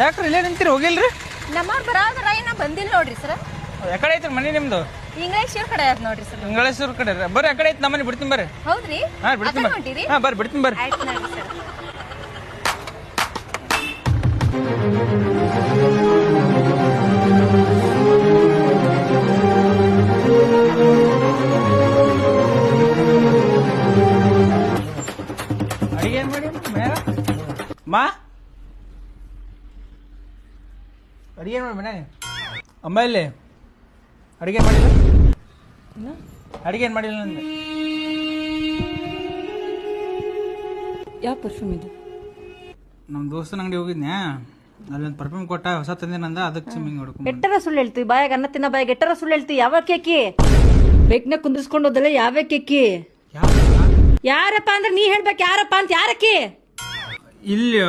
ಯಾಕ್ರಿ ಇಲ್ಲೇ ನಿಂತೀರಿ ಹೋಗಿಲ್ರಿ? ನಮ್ಮವ್ರು ಬರಾದ್ರ ನಾ ಬಂದಿಲ್ಲ ನೋಡ್ರಿ ಸರ್. ಯಾಕಡೆ ಐತ್ರಿ ಮನೆ ನಿಮ್ದು? ಇಂಗ್ಲೇಶ್ವರ ಕಡೆ ಆಯ್ತು ನೋಡ್ರಿ ಸರ್. ಇಂಗಳೇಶ್ವರ ಕಡೆ ಬರ್ರಿ, ಆ ಕಡೆ ಐತಿ ನಮ್ಮನೆ ಬಿಡ್ತೀನಿ ಬರ್ರಿ. ಹೌದ್ರಿ? ಹಾ ಬಿಡ್ತೀನಿ ಬರ್ರಿ. ಹೊಂಟಿರಿ? ಹಾ ಬರ್ರಿ ಬಿಡ್ತೀನಿ ಬರ್ರಿ. ಆಯ್ತು ನೋಡ್ರಿ ಸರ್. ಅಡಿಗೆ ಏನ್ ಮಾಡಿ ಮನ್ಯಾಗ? ಮಾ ಅಡಿಗೆ ಏನ್ ಮಾಡಿ ಮನ್ಯಾಗ? ಅಮ್ಮ ಇಲ್ಲಿ ಅಡಿಗೆ ಮಾಡಿಲ್ಲ? ಅಡಿಗೆ ಏನ್ ಮಾಡಿಲ್ಲ ನಂದು. ಯಾವ ಪರ್ಫ್ಯೂಮ್ ಇದು? ನಮ್ಮ ದೋಸ್ತನ ಅಂಗಡಿ ಹೋಗಿದ್ನ್ಯಾ, ಅಲ್ಲೊಂದು ಪರ್ಫ್ಯೂಮ್ ಕೊಟ್ಟ, ಹೊಸ ತಂದೆ ನಂದ, ಅದಕ್ಕೆ ಸ್ವಿಮ್ಮಿಂಗ್ ಹೊಡ್ಕೊಂಡು ಎಟ್ಟರ ಸುಳ್ಳು ಹೇಳ್ತೀವಿ ಬಾಯಾಗ ಅನ್ನ ತಿನ್ನ ಬಾಯಾಗ ಎಟ್ಟರ ಸುಳ್ಳು ಹೇಳ್ತೀವಿ. ಯಾವ ಕೇಕಿ ಬೇಕ್ನ ಕುಂದಿಸ್ಕೊಂಡು ಹೋದಲ್ಲ ಯಾವ ಕೇಕಿ? ಯಾರಪ್ಪ ಅಂದ್ರೆ ನೀ ಹೇಳ್ಬೇಕು ಯಾರಪ್ಪ ಅಂತ. ಯಾರಕ್ಕಿ ಇಲ್ಲಿ